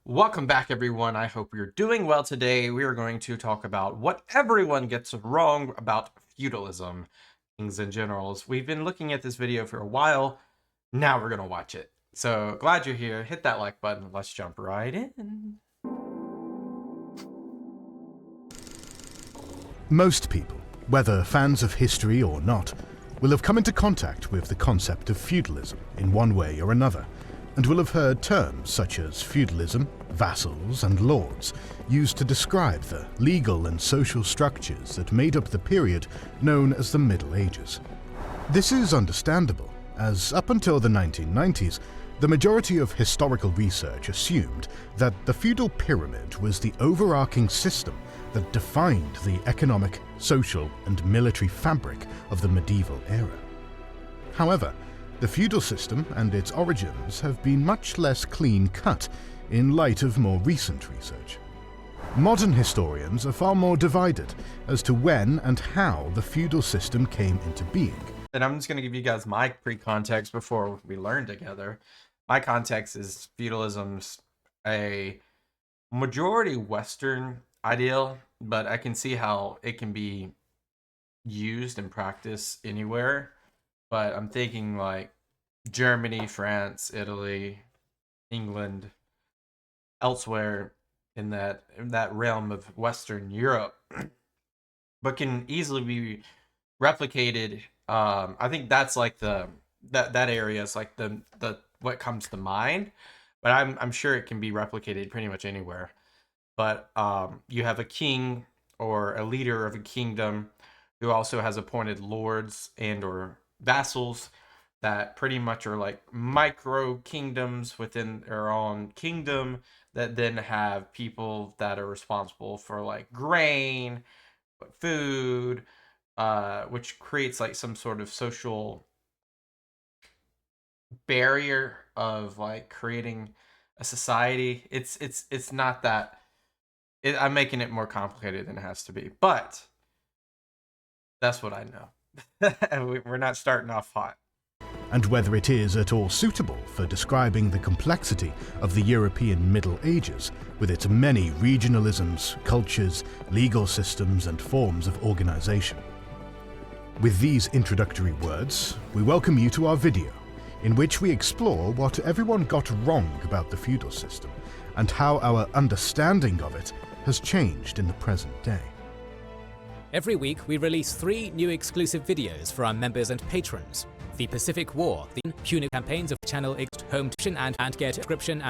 Welcome back, everyone. I hope you're doing well today. We are going to talk about what everyone gets wrong about feudalism, kings and generals. We've been looking at this video for a while. Now we're going to watch it. So glad you're here. Hit that like button. Let's jump right in. Most people, whether fans of history or not, will have come into contact with the concept of feudalism in one way or another, and will have heard terms such as feudalism, vassals, and lords used to describe the legal and social structures that made up the period known as the Middle Ages. This is understandable, as up until the 1990s, the majority of historical research assumed that the feudal pyramid was the overarching system that defined the economic, social, and military fabric of the medieval era. However, the feudal system and its origins have been much less clean-cut in light of more recent research. Modern historians are far more divided as to when and how the feudal system came into being. And I'm just going to give you guys my pre-context before we learn together. My context is feudalism's a majority Western ideal, but I can see how it can be used and practiced anywhere. But I'm thinking like Germany, France, Italy, England, elsewhere in that realm of Western Europe, but can easily be replicated. I think that's like that area is like the what comes to mind, but I'm sure it can be replicated pretty much anywhere. But you have a king or a leader of a kingdom who also has appointed lords and or vassals that pretty much are like micro kingdoms within their own kingdom that then have people that are responsible for like grain, food, which creates like some sort of social barrier of like creating a society. It's not that I'm making it more complicated than it has to be, but that's what I know. We're not starting off hot. And whether it is at all suitable for describing the complexity of the European Middle Ages with its many regionalisms, cultures, legal systems, and forms of organization. With these introductory words, we welcome you to our video, in which we explore what everyone got wrong about the feudal system and how our understanding of it has changed in the present day. Every week, we release 3 new exclusive videos for our members and patrons. The Pacific War, the Punic campaigns of Channel X, Home Tuition and Get Description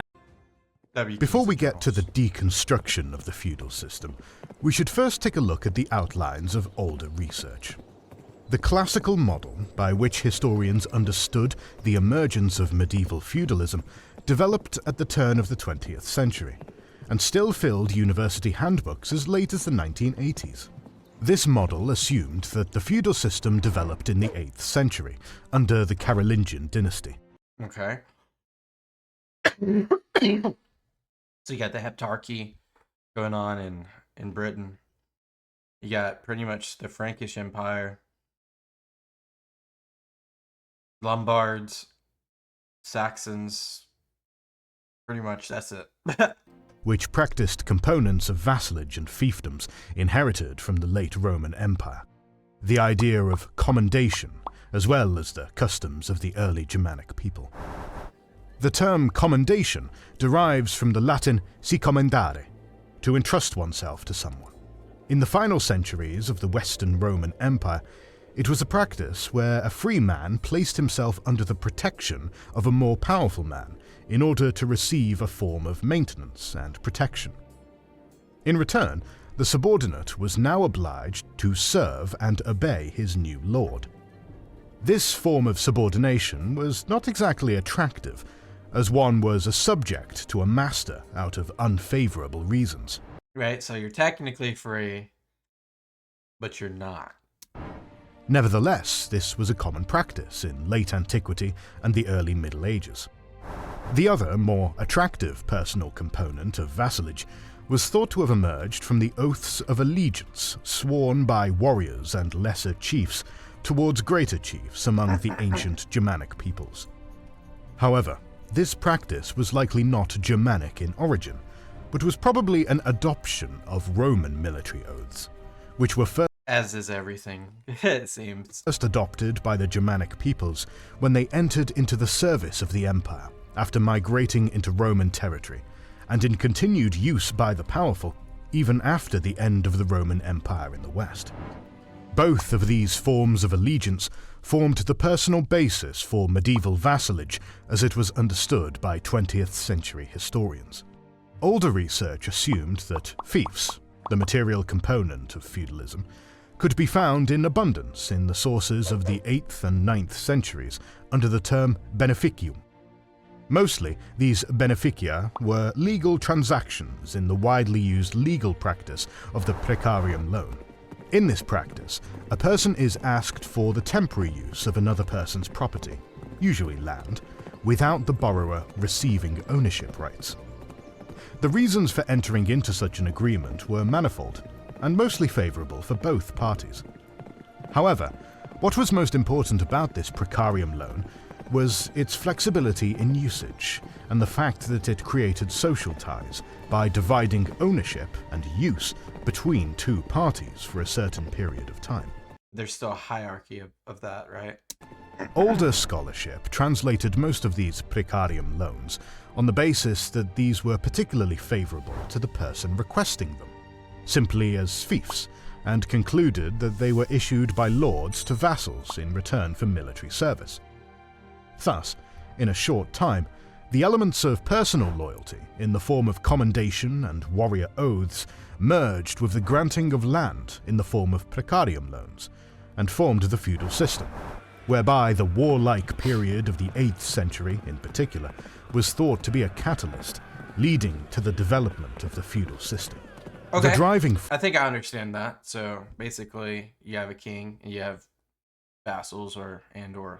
and... Before we get to the deconstruction of the feudal system, we should first take a look at the outlines of older research. The classical model by which historians understood the emergence of medieval feudalism developed at the turn of the 20th century, and still filled university handbooks as late as the 1980s. This model assumed that the feudal system developed in the 8th century, under the Carolingian dynasty. Okay. So you got the Heptarchy going on in Britain. You got pretty much the Frankish Empire, Lombards, Saxons, pretty much that's it. Which practiced components of vassalage and fiefdoms inherited from the late Roman Empire. The idea of commendation, as well as the customs of the early Germanic people. The term commendation derives from the Latin si commendare, to entrust oneself to someone. In the final centuries of the Western Roman Empire, it was a practice where a free man placed himself under the protection of a more powerful man in order to receive a form of maintenance and protection. In return, the subordinate was now obliged to serve and obey his new lord. This form of subordination was not exactly attractive, as one was a subject to a master out of unfavorable reasons. Right, so you're technically free, but you're not. Nevertheless, this was a common practice in late antiquity and the early Middle Ages. The other, more attractive personal component of vassalage was thought to have emerged from the oaths of allegiance sworn by warriors and lesser chiefs towards greater chiefs among the ancient Germanic peoples. However, this practice was likely not Germanic in origin, but was probably an adoption of Roman military oaths, which were as is everything, it seems. First adopted by the Germanic peoples when they entered into the service of the empire after migrating into Roman territory, and in continued use by the powerful even after the end of the Roman Empire in the West. Both of these forms of allegiance formed the personal basis for medieval vassalage as it was understood by 20th century historians. Older research assumed that fiefs, the material component of feudalism, could be found in abundance in the sources of the 8th and 9th centuries under the term beneficium. Mostly, these beneficia were legal transactions in the widely used legal practice of the precarium loan. In this practice, a person is asked for the temporary use of another person's property, usually land, without the borrower receiving ownership rights. The reasons for entering into such an agreement were manifold, and mostly favourable for both parties. However, what was most important about this precarium loan was its flexibility in usage and the fact that it created social ties by dividing ownership and use between two parties for a certain period of time. There's still a hierarchy of that, right? Older scholarship translated most of these precarium loans on the basis that these were particularly favourable to the person requesting them, simply as fiefs, and concluded that they were issued by lords to vassals in return for military service. Thus, in a short time, the elements of personal loyalty in the form of commendation and warrior oaths merged with the granting of land in the form of precarium loans, and formed the feudal system, whereby the warlike period of the 8th century in particular was thought to be a catalyst leading to the development of the feudal system. Okay, The driving I think I understand that. So basically, you have a king and you have vassals or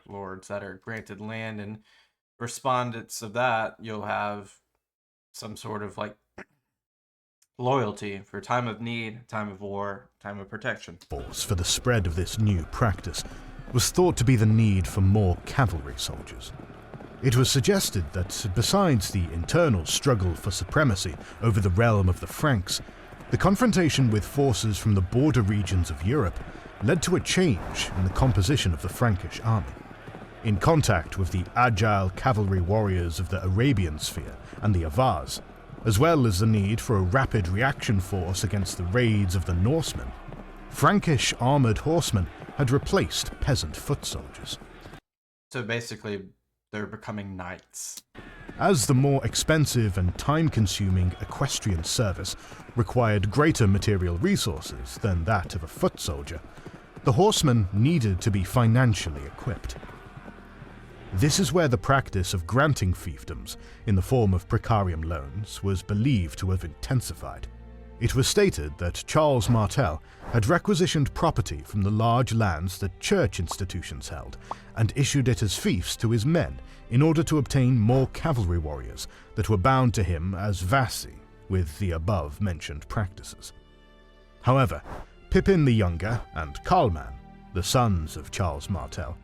lords that are granted land, and respondents of that, you'll have some sort of like loyalty for time of need, time of war, time of protection. force for the spread of this new practice was thought to be the need for more cavalry soldiers. It was suggested that besides the internal struggle for supremacy over the realm of the Franks, the confrontation with forces from the border regions of Europe led to a change in the composition of the Frankish army. In contact with the agile cavalry warriors of the Arabian sphere and the Avars, as well as the need for a rapid reaction force against the raids of the Norsemen, Frankish armoured horsemen had replaced peasant foot soldiers. So basically, they're becoming knights. As the more expensive and time-consuming equestrian service required greater material resources than that of a foot soldier, the horsemen needed to be financially equipped. This is where the practice of granting fiefdoms in the form of precarium loans was believed to have intensified. It was stated that Charles Martel had requisitioned property from the large lands that church institutions held and issued it as fiefs to his men in order to obtain more cavalry warriors that were bound to him as vassi with the above-mentioned practices. However, Pippin the Younger and Karlman, the sons of Charles Martel,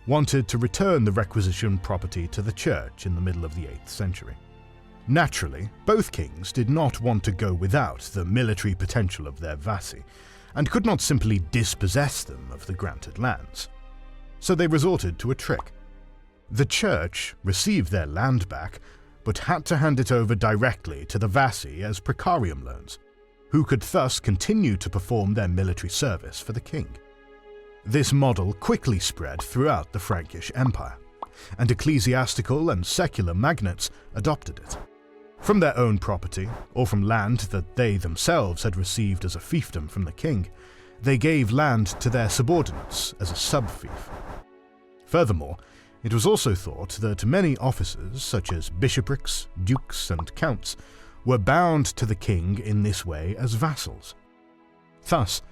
wanted to return the requisitioned property to the church in the middle of the 8th century. Naturally, both kings did not want to go without the military potential of their vassi, and could not simply dispossess them of the granted lands. So they resorted to a trick. The church received their land back, but had to hand it over directly to the vassi as precarium loans, who could thus continue to perform their military service for the king. This model quickly spread throughout the Frankish Empire, and ecclesiastical and secular magnates adopted it. From their own property, or from land that they themselves had received as a fiefdom from the king, they gave land to their subordinates as a sub-fief. Furthermore, it was also thought that many officers, such as bishoprics, dukes, and counts, were bound to the king in this way as vassals. Thus,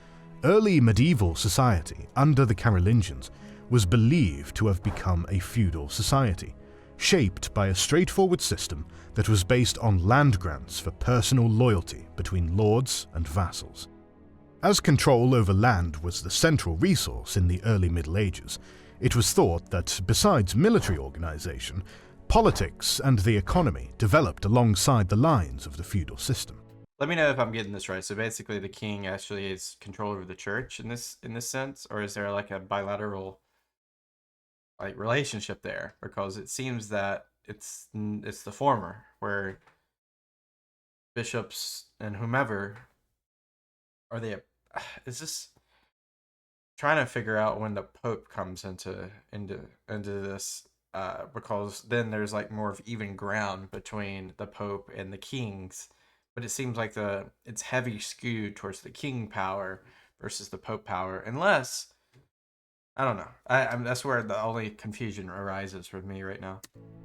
early medieval society under the Carolingians was believed to have become a feudal society, shaped by a straightforward system that was based on land grants for personal loyalty between lords and vassals. As control over land was the central resource in the early Middle Ages, it was thought that besides military organization, Politics and the economy developed alongside the lines of the feudal system. Let me know if I'm getting this right. So basically, the king actually is control over the church in this sense, or is there like a bilateral like relationship there? Because it seems that it's the former, where bishops and whomever are they. Is this trying to figure out when the Pope comes into this? Because then there's like more of even ground between the Pope and the kings. But it seems like it's heavy skewed towards the king power versus the Pope power, unless I don't know. That's where the only confusion arises for me right now.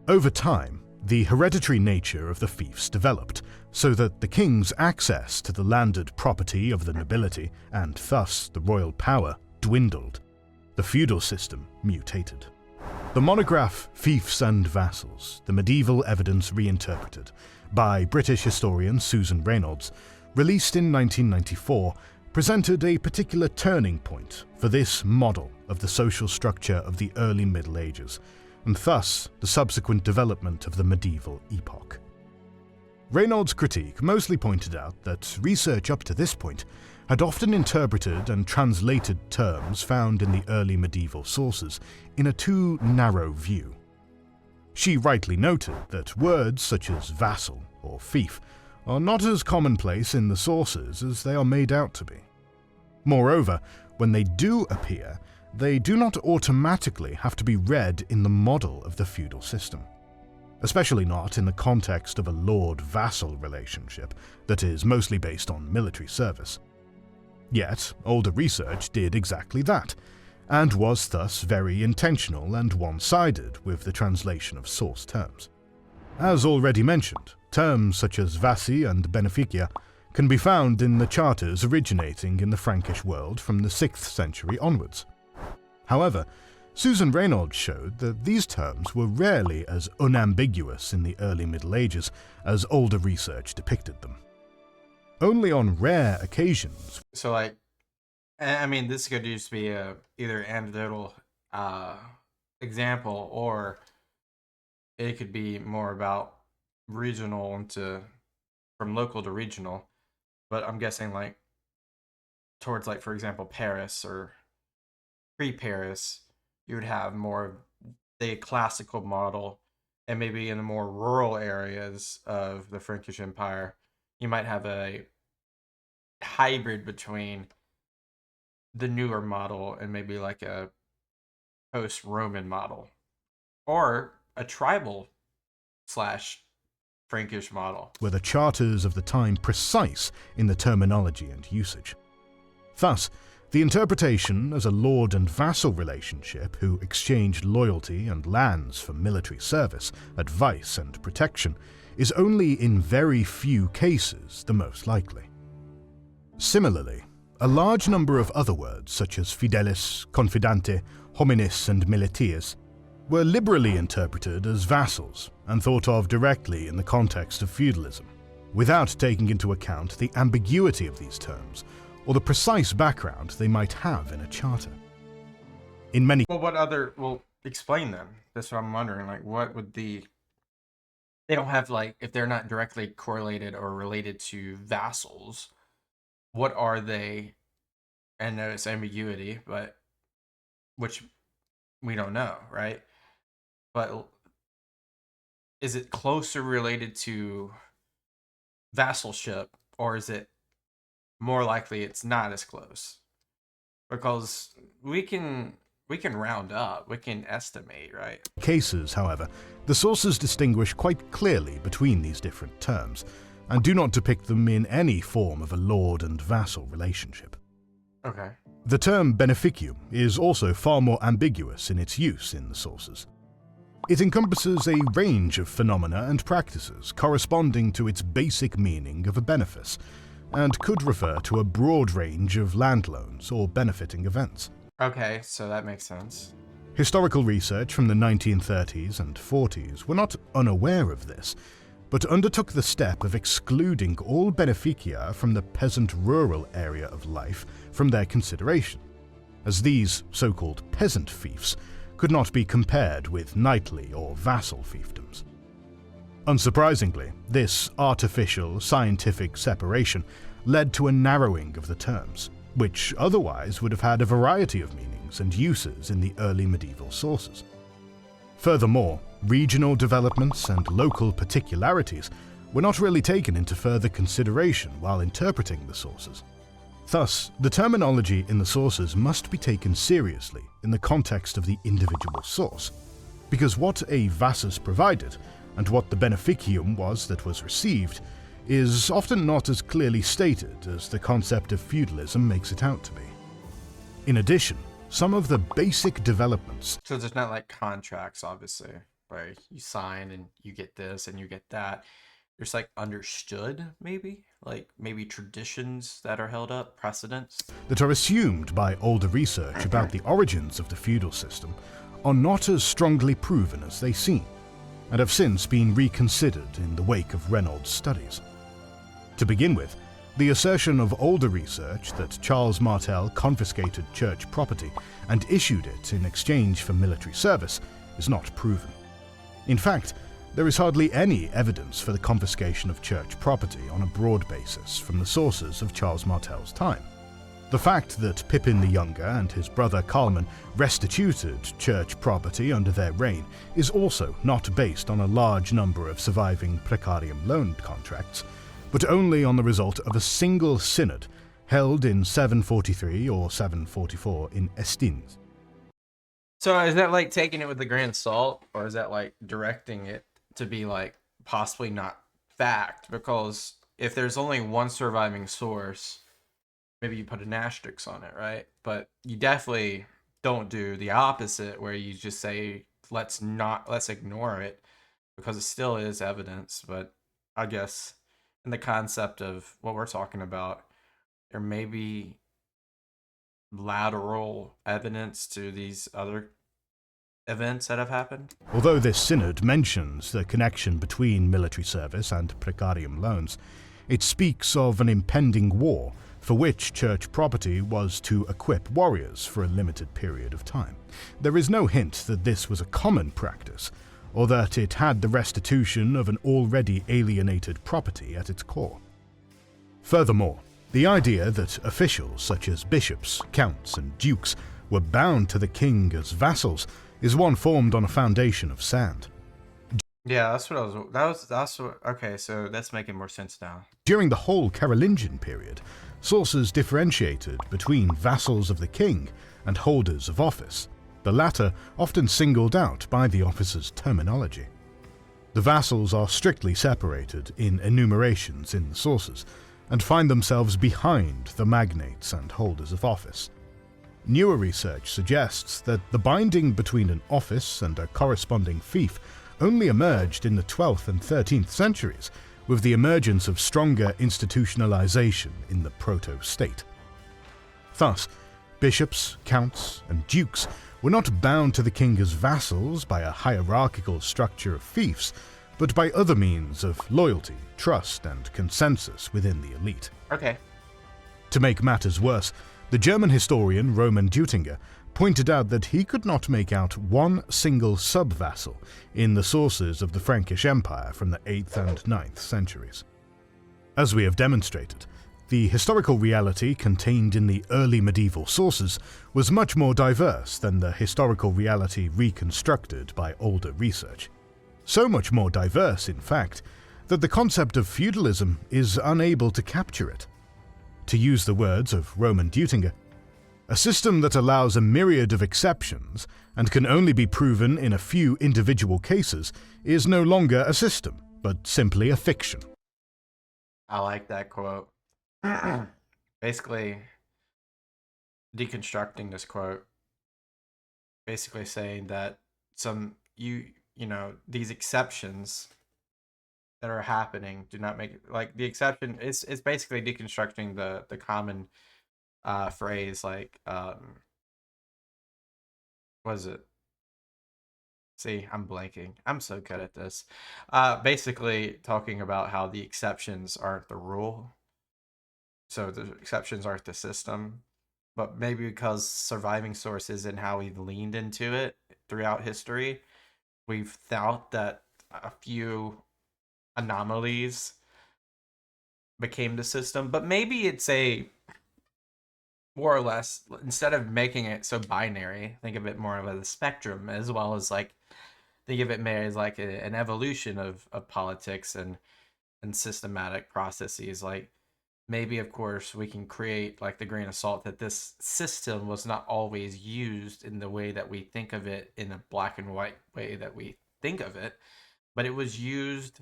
Over time, the hereditary nature of the fiefs developed, so that the king's access to the landed property of the nobility, and thus the royal power, dwindled. The feudal system mutated. The monograph Fiefs and Vassals, the Medieval Evidence Reinterpreted, by British historian Susan Reynolds, released in 1994, presented a particular turning point for this model of the social structure of the early Middle Ages, and thus the subsequent development of the medieval epoch. Reynolds' critique mostly pointed out that research up to this point had often interpreted and translated terms found in the early medieval sources in a too narrow view. She rightly noted that words such as vassal or fief are not as commonplace in the sources as they are made out to be. Moreover, when they do appear, they do not automatically have to be read in the model of the feudal system, especially not in the context of a lord-vassal relationship that is mostly based on military service. Yet, older research did exactly that, and was thus very intentional and one-sided with the translation of source terms. As already mentioned, terms such as vassi and beneficia can be found in the charters originating in the Frankish world from the 6th century onwards. However, Susan Reynolds showed that these terms were rarely as unambiguous in the early Middle Ages as older research depicted them. Only on rare occasions. So, like, I mean, this could just be either anecdotal example, or it could be more about regional from local to regional. But I'm guessing, like, towards, like, for example, Paris or pre-Paris, you would have more of the classical model, and maybe in the more rural areas of the Frankish Empire, you might have a hybrid between the newer model and maybe like a post-Roman model, or a tribal / Frankish model. Were the charters of the time precise in the terminology and usage? Thus, the interpretation as a lord and vassal relationship who exchanged loyalty and lands for military service, advice and protection is only in very few cases the most likely. Similarly, a large number of other words such as fidelis, confidante, hominis and militias were liberally interpreted as vassals and thought of directly in the context of feudalism, without taking into account the ambiguity of these terms or the precise background they might have in a charter. In many Explain them. That's what I'm wondering. Like, what would they don't have, like, if they're not directly correlated or related to vassals, what are they? And there's ambiguity, but which we don't know, right? But is it closer related to vassalship, or is it more likely it's not as close? Because we can round up, we can estimate, right? cases, however, the sources distinguish quite clearly between these different terms, and do not depict them in any form of a lord and vassal relationship. Okay. The term beneficium is also far more ambiguous in its use in the sources. It encompasses a range of phenomena and practices corresponding to its basic meaning of a benefice, and could refer to a broad range of land loans or benefiting events. Okay, so that makes sense. Historical research from the 1930s and 40s were not unaware of this, but undertook the step of excluding all beneficia from the peasant rural area of life from their consideration, as these so-called peasant fiefs could not be compared with knightly or vassal fiefdoms. Unsurprisingly, this artificial scientific separation led to a narrowing of the terms, which otherwise would have had a variety of meanings and uses in the early medieval sources. Furthermore, regional developments and local particularities were not really taken into further consideration while interpreting the sources. Thus, the terminology in the sources must be taken seriously in the context of the individual source, because what a vassus provided, and what the beneficium was that was received, is often not as clearly stated as the concept of feudalism makes it out to be. In addition, some of the basic developments... So there's not like contracts, obviously, where you sign and you get this and you get that. There's like understood, maybe? Like maybe traditions that are held up, precedents? that are assumed by older research about the origins of the feudal system are not as strongly proven as they seem, and have since been reconsidered in the wake of Reynolds' studies. To begin with, the assertion of older research that Charles Martel confiscated church property and issued it in exchange for military service is not proven. In fact, there is hardly any evidence for the confiscation of church property on a broad basis from the sources of Charles Martel's time. The fact that Pippin the Younger and his brother Carloman restituted church property under their reign is also not based on a large number of surviving precarium loan contracts, but only on the result of a single synod held in 743 or 744 in Estins. So is that like taking it with a grain of salt, or is that like directing it to be like possibly not fact? Because if there's only one surviving source, maybe you put an asterisk on it, right? But you definitely don't do the opposite, where you just say let's ignore it, because it still is evidence. But I guess in the concept of what we're talking about, there may be lateral evidence to these other events that have happened. Although this synod mentions the connection between military service and precarium loans, it speaks of an impending war for which church property was to equip warriors for a limited period of time. There is no hint that this was a common practice, or that it had the restitution of an already alienated property at its core. Furthermore, the idea that officials such as bishops, counts, and dukes were bound to the king as vassals is one formed on a foundation of sand. Yeah, that's what I was. Okay, so that's making more sense now. During the whole Carolingian period, sources differentiated between vassals of the king and holders of office, the latter often singled out by the officer's terminology. The vassals are strictly separated in enumerations in the sources, and find themselves behind the magnates and holders of office. Newer research suggests that the binding between an office and a corresponding fief only emerged in the 12th and 13th centuries, with the emergence of stronger institutionalization in the proto-state. Thus, bishops, counts, and dukes were not bound to the king as vassals by a hierarchical structure of fiefs, but by other means of loyalty, trust, and consensus within the elite. Okay. To make matters worse, the German historian Roman Deutinger pointed out that he could not make out one single sub-vassal in the sources of the Frankish Empire from the 8th and 9th centuries. As we have demonstrated, the historical reality contained in the early medieval sources was much more diverse than the historical reality reconstructed by older research. So much more diverse, in fact, that the concept of feudalism is unable to capture it. To use the words of Roman Deutinger, a system that allows a myriad of exceptions and can only be proven in a few individual cases is no longer a system, but simply a fiction. I like that quote. Basically, deconstructing this quote, basically saying that these exceptions that are happening do not make like the exception is basically deconstructing the common phrase like what is it? See, I'm blanking. I'm so good at this. Basically talking about how the exceptions aren't the rule. So the exceptions aren't the system. but maybe because surviving sources and how we've leaned into it throughout history, we've thought that a few anomalies became the system. But maybe it's a more or less, instead of making it so binary, think of it more of a spectrum, as well as like think of it more as like an evolution of politics and systematic processes. Like maybe, of course, we can create like the grain of salt that this system was not always used in the way that we think of it, in a black and white way that we think of it, but it was used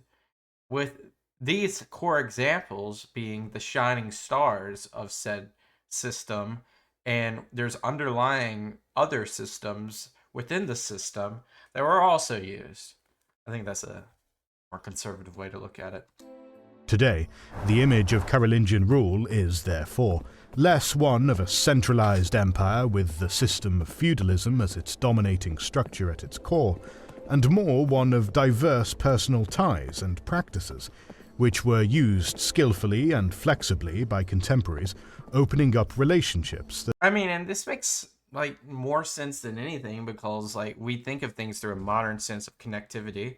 with these core examples being the shining stars of said system, and there's underlying other systems within the system that were also used. I think that's a more conservative way to look at it. Today, the image of Carolingian rule is, therefore, less one of a centralized empire with the system of feudalism as its dominating structure at its core, and more one of diverse personal ties and practices, which were used skillfully and flexibly by contemporaries, opening up relationships that... I mean, and this makes like more sense than anything, because like we think of things through a modern sense of connectivity,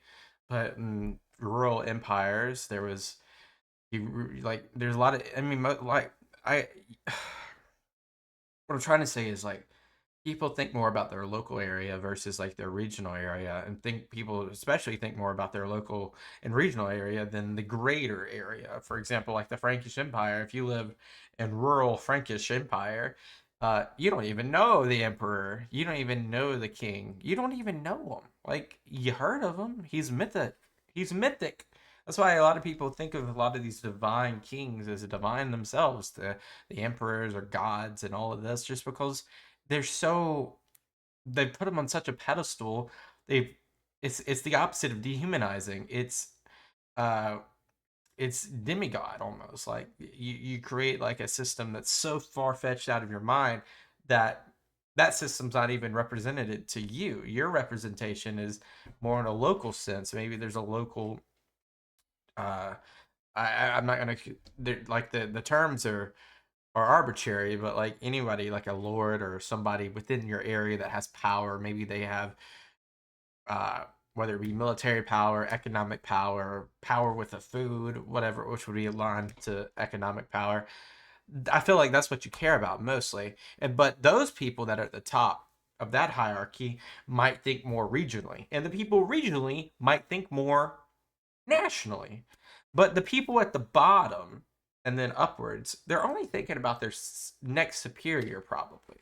but in rural empires there was like there's a lot of, I mean, like I what I'm trying to say is like people think more about their local area versus like their regional area, and think people especially think more about their local and regional area than the greater area. For example, like the Frankish Empire, if you live in rural Frankish Empire, you don't even know the emperor, you don't even know the king, you don't even know him. Like, you heard of him, he's mythic. That's why a lot of people think of a lot of these divine kings as divine themselves, the emperors or gods and all of this, just because they're so, they put them on such a pedestal. They've it's the opposite of dehumanizing. Uh it's demigod almost. Like you create like a system that's so far fetched out of your mind that that system's not even represented to you. Your representation is more in a local sense. Maybe there's a local uh I'm not gonna, like the terms are arbitrary, but like anybody, like a lord or somebody within your area that has power, maybe they have uh whether it be military power, economic power, power with the food, whatever, which would be aligned to economic power. I feel like that's what you care about mostly. And but those people that are at the top of that hierarchy might think more regionally, and the people regionally might think more nationally. But the people at the bottom and then upwards, they're only thinking about their next superior, probably.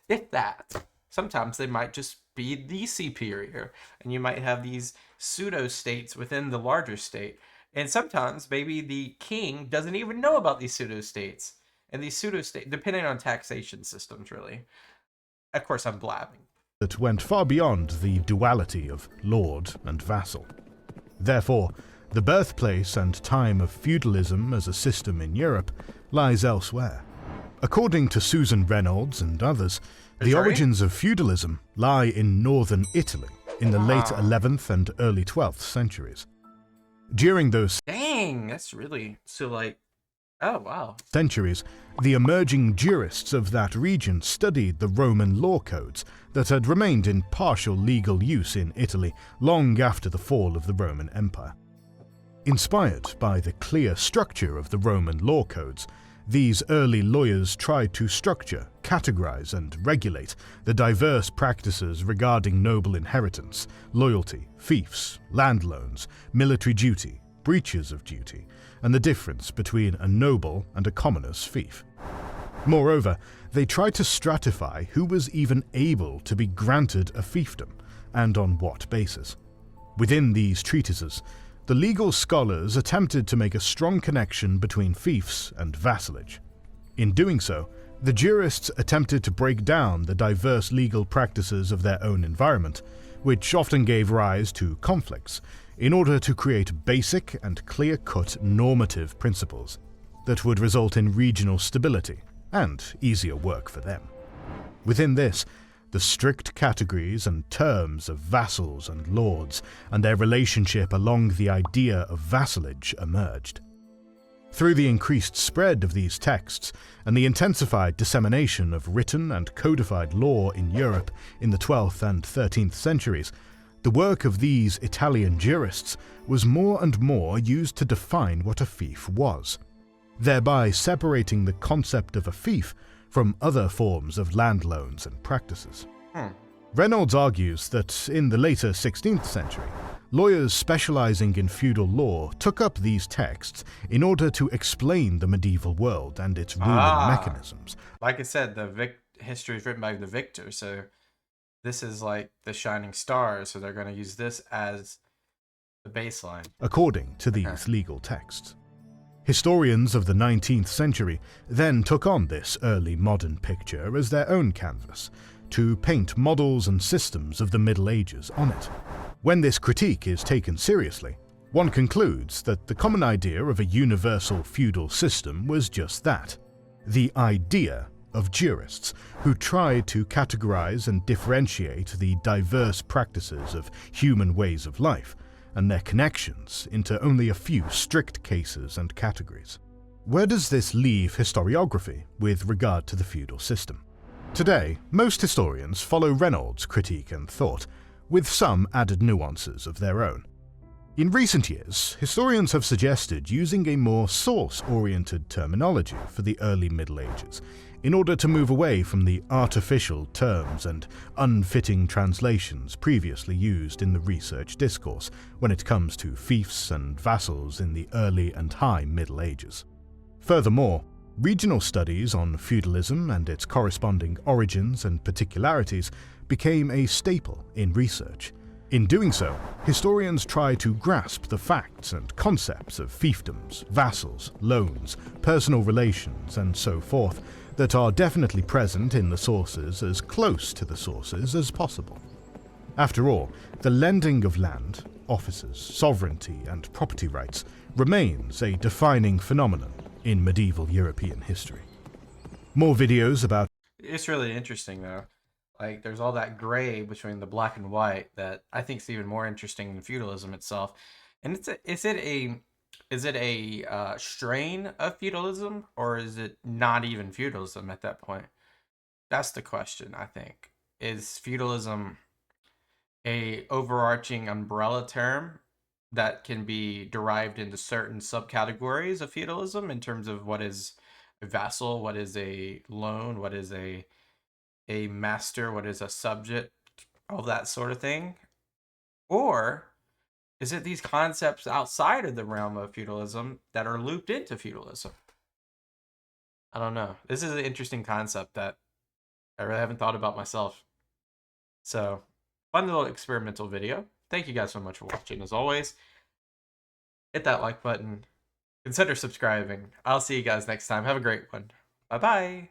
If that. Sometimes they might just be the superior, and you might have these pseudo states within the larger state. And sometimes maybe the king doesn't even know about these pseudo states. And these pseudo states, depending on taxation systems, really. Of course, I'm blabbing. that went far beyond the duality of lord and vassal. Therefore, the birthplace and time of feudalism as a system in Europe lies elsewhere. According to Susan Reynolds and others, the origins of feudalism lie in northern Italy in the late 11th and early 12th centuries. During those Dang, that's really, so like, oh wow. centuries, the emerging jurists of that region studied the Roman law codes that had remained in partial legal use in Italy long after the fall of the Roman Empire. Inspired by the clear structure of the Roman law codes, these early lawyers tried to structure, categorize, and regulate the diverse practices regarding noble inheritance, loyalty, fiefs, land loans, military duty, breaches of duty, and the difference between a noble and a commoner's fief. Moreover, they tried to stratify who was even able to be granted a fiefdom, and on what basis. Within these treatises, the legal scholars attempted to make a strong connection between fiefs and vassalage. In doing so, the jurists attempted to break down the diverse legal practices of their own environment, which often gave rise to conflicts, in order to create basic and clear-cut normative principles that would result in regional stability and easier work for them. Within this, the strict categories and terms of vassals and lords and their relationship along the idea of vassalage emerged. Through the increased spread of these texts and the intensified dissemination of written and codified law in Europe in the 12th and 13th centuries, the work of these Italian jurists was more and more used to define what a fief was, thereby separating the concept of a fief from other forms of land loans and practices. Reynolds argues that in the later 16th century, lawyers specializing in feudal law took up these texts in order to explain the medieval world and its ruling mechanisms. Like I said, history is written by the victor, so this is like the shining star, so they're going to use this as the baseline. According to these legal texts. Historians of the 19th century then took on this early modern picture as their own canvas, to paint models and systems of the Middle Ages on it. When this critique is taken seriously, one concludes that the common idea of a universal feudal system was just that, the idea of jurists who tried to categorize and differentiate the diverse practices of human ways of life and their connections into only a few strict cases and categories. Where does this leave historiography with regard to the feudal system? Today, most historians follow Reynolds' critique and thought, with some added nuances of their own. In recent years, historians have suggested using a more source-oriented terminology for the early Middle Ages, in order to move away from the artificial terms and unfitting translations previously used in the research discourse when it comes to fiefs and vassals in the early and high Middle Ages. Furthermore, regional studies on feudalism and its corresponding origins and particularities became a staple in research. In doing so, historians try to grasp the facts and concepts of fiefdoms, vassals, loans, personal relations, and so forth that are definitely present in the sources as close to the sources as possible. After all, the lending of land, offices, sovereignty, and property rights remains a defining phenomenon in medieval European history. More videos about... It's really interesting, though. Like, there's all that gray between the black and white that I think is even more interesting than feudalism itself. And is it a strain of feudalism, or is it not even feudalism at that point? That's the question, I think. Is feudalism a overarching umbrella term that can be derived into certain subcategories of feudalism in terms of what is a vassal, what is a loan, what is a master, what is a subject, all that sort of thing? Or is it these concepts outside of the realm of feudalism that are looped into feudalism? I don't know. This is an interesting concept that I really haven't thought about myself. So, fun little experimental video. Thank you guys so much for watching. As always, hit that like button. Consider subscribing. I'll see you guys next time. Have a great one. Bye-bye.